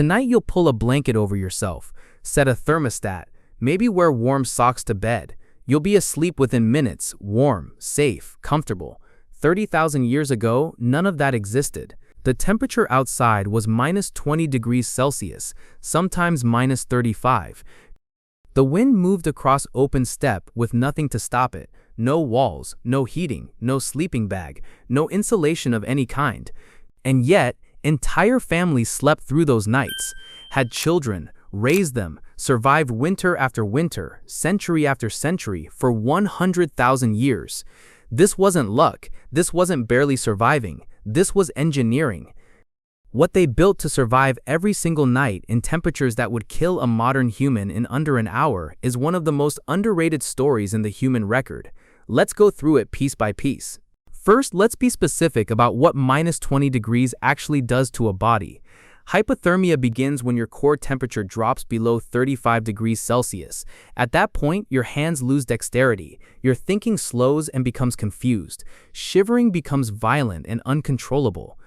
Tonight you'll pull a blanket over yourself, set a thermostat, maybe wear warm socks to bed. You'll be asleep within minutes, warm, safe, comfortable. 30,000 years ago, none of that existed. The temperature outside was -20 degrees Celsius, sometimes -35. The wind moved across open steppe with nothing to stop it. No walls, no heating, no sleeping bag, no insulation of any kind. And yet, entire families slept through those nights, had children, raised them, survived winter after winter, century after century, for 100,000 years. This wasn't luck, this wasn't barely surviving, this was engineering. What they built to survive every single night in temperatures that would kill a modern human in under an hour is one of the most underrated stories in the human record. Let's go through it piece by piece. First, let's be specific about what -20 degrees actually does to a body. Hypothermia begins when your core temperature drops below 35 degrees Celsius. At that point, your hands lose dexterity, your thinking slows and becomes confused, shivering becomes violent and uncontrollable.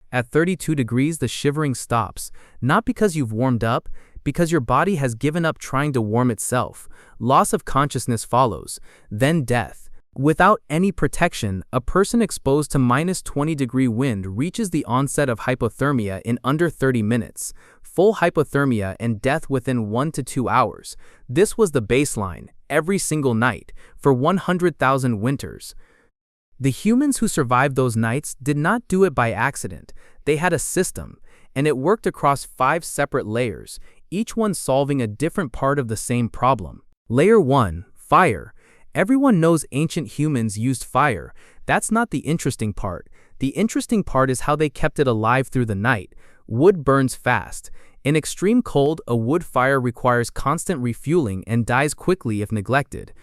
At 32 degrees, the shivering stops, not because you've warmed up, because your body has given up trying to warm itself. Loss of consciousness follows, then death. Without any protection, a person exposed to -20-degree wind reaches the onset of hypothermia in under 30 minutes, full hypothermia and death within 1 to 2 hours. This was the baseline, every single night, for 100,000 winters. The humans who survived those nights did not do it by accident. They had a system, and it worked across 5 separate layers, each one solving a different part of the same problem. Layer 1, fire. Everyone knows ancient humans used fire. That's not the interesting part. The interesting part is how they kept it alive through the night. Wood burns fast. In extreme cold, a wood fire requires constant refueling and dies quickly if neglected.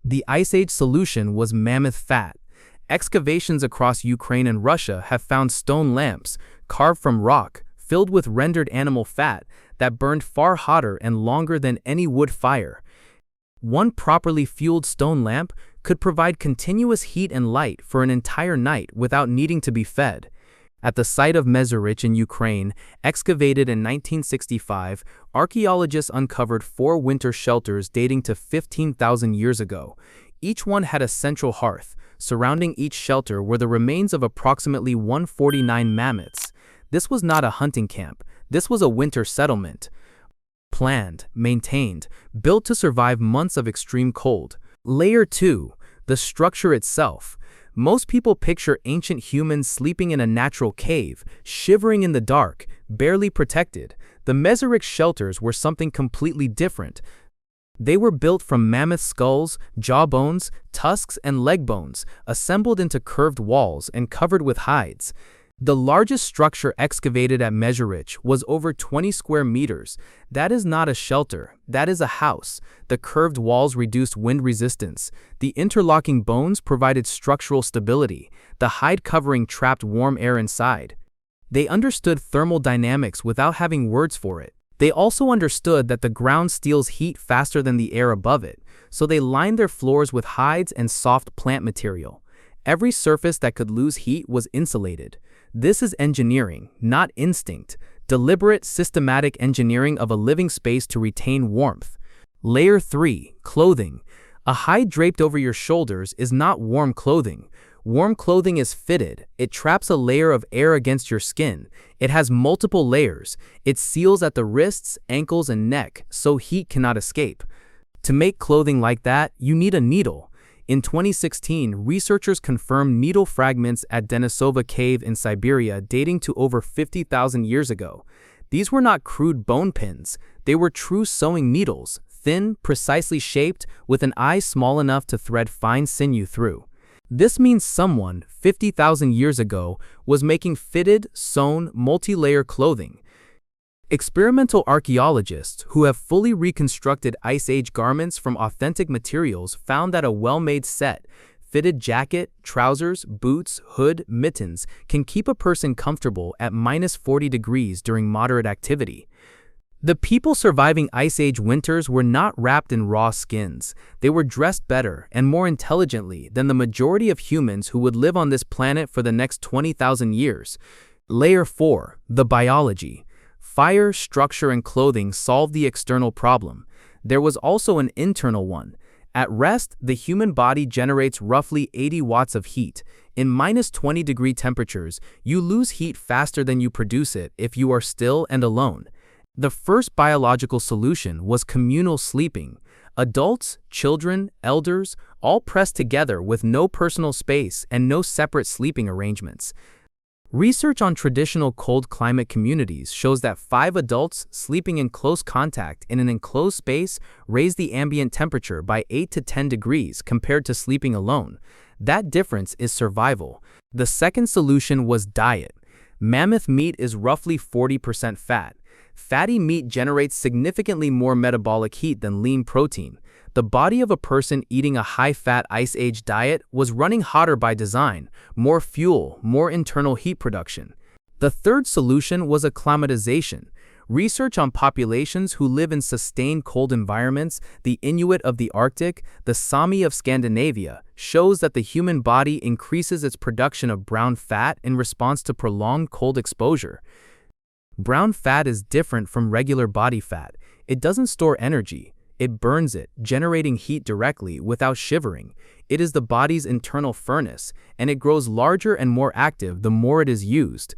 The Ice Age solution was mammoth fat. Excavations across Ukraine and Russia have found stone lamps, carved from rock, filled with rendered animal fat, that burned far hotter and longer than any wood fire. One properly fueled stone lamp could provide continuous heat and light for an entire night without needing to be fed. At the site of Mezherych in Ukraine, excavated in 1965, archaeologists uncovered 4 winter shelters dating to 15,000 years ago. Each one had a central hearth. Surrounding each shelter were the remains of approximately 149 mammoths. This was not a hunting camp. This was a winter settlement. Planned, maintained, built to survive months of extreme cold. Layer 2, the structure itself. Most people picture ancient humans sleeping in a natural cave, shivering in the dark, barely protected. The Mezherych shelters were something completely different. They were built from mammoth skulls, jawbones, tusks, and leg bones, assembled into curved walls and covered with hides. The largest structure excavated at Mezherych was over 20 square meters. That is not a shelter, that is a house. The curved walls reduced wind resistance. The interlocking bones provided structural stability. The hide covering trapped warm air inside. They understood thermal dynamics without having words for it. They also understood that the ground steals heat faster than the air above it, so they lined their floors with hides and soft plant material. Every surface that could lose heat was insulated. This is engineering, not instinct. Deliberate, systematic engineering of a living space to retain warmth. Layer 3, clothing. A hide draped over your shoulders is not warm clothing. Warm clothing is fitted. It traps a layer of air against your skin. It has multiple layers. It seals at the wrists, ankles, and neck, so heat cannot escape. To make clothing like that, you need a needle. In 2016, researchers confirmed needle fragments at Denisova Cave in Siberia dating to over 50,000 years ago. These were not crude bone pins. They were true sewing needles, thin, precisely shaped, with an eye small enough to thread fine sinew through. This means someone, 50,000 years ago, was making fitted, sewn, multi-layer clothing. Experimental archaeologists who have fully reconstructed Ice Age garments from authentic materials found that a well-made set, fitted jacket, trousers, boots, hood, mittens can keep a person comfortable at -40 degrees during moderate activity. The people surviving Ice Age winters were not wrapped in raw skins. They were dressed better and more intelligently than the majority of humans who would live on this planet for the next 20,000 years. Layer 4, the biology. Fire, structure, and clothing solved the external problem. There was also an internal one. At rest, the human body generates roughly 80 watts of heat. In -20-degree temperatures, you lose heat faster than you produce it if you are still and alone. The first biological solution was communal sleeping. Adults, children, elders, all pressed together with no personal space and no separate sleeping arrangements. Research on traditional cold climate communities shows that 5 adults sleeping in close contact in an enclosed space raised the ambient temperature by 8 to 10 degrees compared to sleeping alone. That difference is survival. The second solution was diet. Mammoth meat is roughly 40% fat. Fatty meat generates significantly more metabolic heat than lean protein. The body of a person eating a high-fat Ice Age diet was running hotter by design, more fuel, more internal heat production. The third solution was acclimatization. Research on populations who live in sustained cold environments, the Inuit of the Arctic, the Sami of Scandinavia, shows that the human body increases its production of brown fat in response to prolonged cold exposure. Brown fat is different from regular body fat. It doesn't store energy. It burns it, generating heat directly without shivering. It is the body's internal furnace, and it grows larger and more active the more it is used.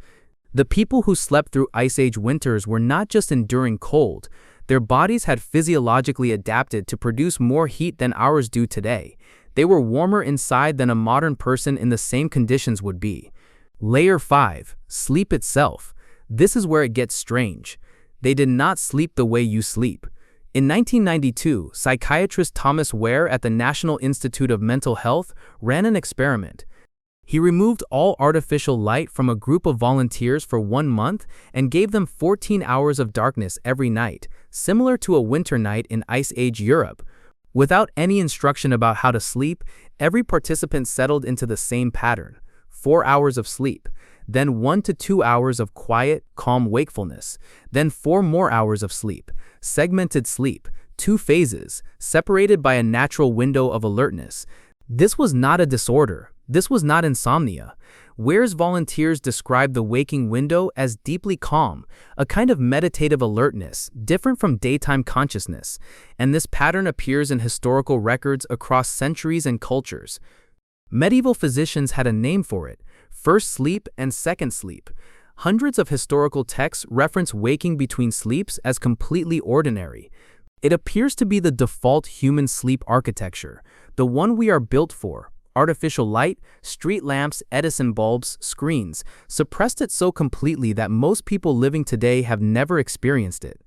The people who slept through Ice Age winters were not just enduring cold. Their bodies had physiologically adapted to produce more heat than ours do today. They were warmer inside than a modern person in the same conditions would be. Layer 5. Sleep itself. This is where it gets strange. They did not sleep the way you sleep. In 1992, psychiatrist Thomas Wehr at the National Institute of Mental Health ran an experiment. He removed all artificial light from a group of volunteers for 1 month and gave them 14 hours of darkness every night, similar to a winter night in Ice Age Europe. Without any instruction about how to sleep, every participant settled into the same pattern: 4 hours of sleep, then 1 to 2 hours of quiet, calm wakefulness, then 4 more hours of sleep, segmented sleep, 2 phases, separated by a natural window of alertness. This was not a disorder. This was not insomnia. Wehr's volunteers described the waking window as deeply calm, a kind of meditative alertness, different from daytime consciousness, and this pattern appears in historical records across centuries and cultures. Medieval physicians had a name for it: first sleep and second sleep. Hundreds of historical texts reference waking between sleeps as completely ordinary. It appears to be the default human sleep architecture, the one we are built for. Artificial light, street lamps, Edison bulbs, screens, suppressed it so completely that most people living today have never experienced it.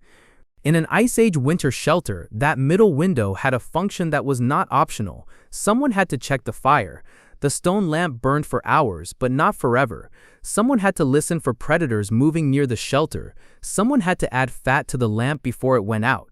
In an Ice Age winter shelter, that middle window had a function that was not optional. Someone had to check the fire. The stone lamp burned for hours, but not forever. Someone had to listen for predators moving near the shelter. Someone had to add fat to the lamp before it went out.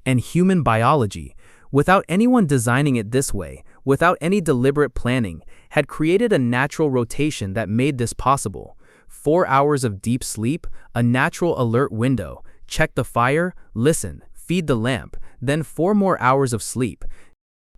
And human biology, without anyone designing it this way, without any deliberate planning, had created a natural rotation that made this possible. 4 hours of deep sleep, a natural alert window, check the fire, listen, feed the lamp, then 4 more hours of sleep.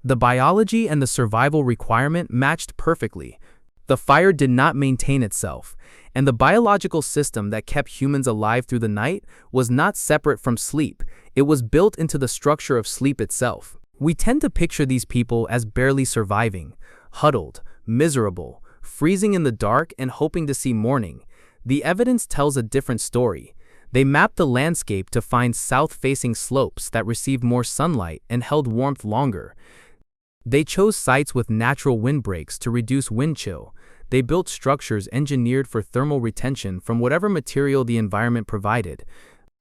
The biology and the survival requirement matched perfectly. The fire did not maintain itself, and the biological system that kept humans alive through the night was not separate from sleep. It was built into the structure of sleep itself. We tend to picture these people as barely surviving, huddled, miserable, freezing in the dark and hoping to see morning. The evidence tells a different story. They mapped the landscape to find south-facing slopes that received more sunlight and held warmth longer. They chose sites with natural windbreaks to reduce wind chill. They built structures engineered for thermal retention from whatever material the environment provided.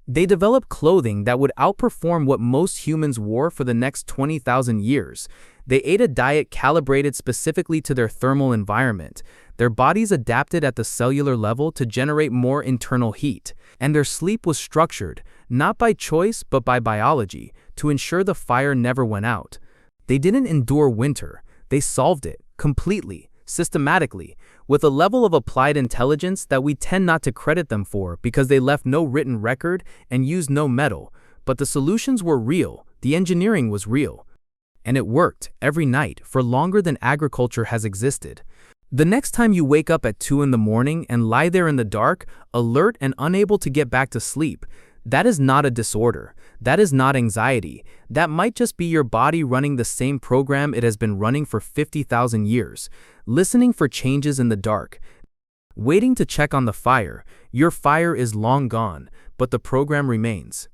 They developed clothing that would outperform what most humans wore for the next 20,000 years. They ate a diet calibrated specifically to their thermal environment. Their bodies adapted at the cellular level to generate more internal heat. And their sleep was structured, not by choice but by biology, to ensure the fire never went out. They didn't endure winter. They solved it, completely, systematically, with a level of applied intelligence that we tend not to credit them for because they left no written record and used no metal. But the solutions were real, the engineering was real. And it worked, every night, for longer than agriculture has existed. The next time you wake up at 2 in the morning and lie there in the dark, alert and unable to get back to sleep, that is not a disorder. That is not anxiety. That might just be your body running the same program it has been running for 50,000 years, listening for changes in the dark, waiting to check on the fire. Your fire is long gone, but the program remains.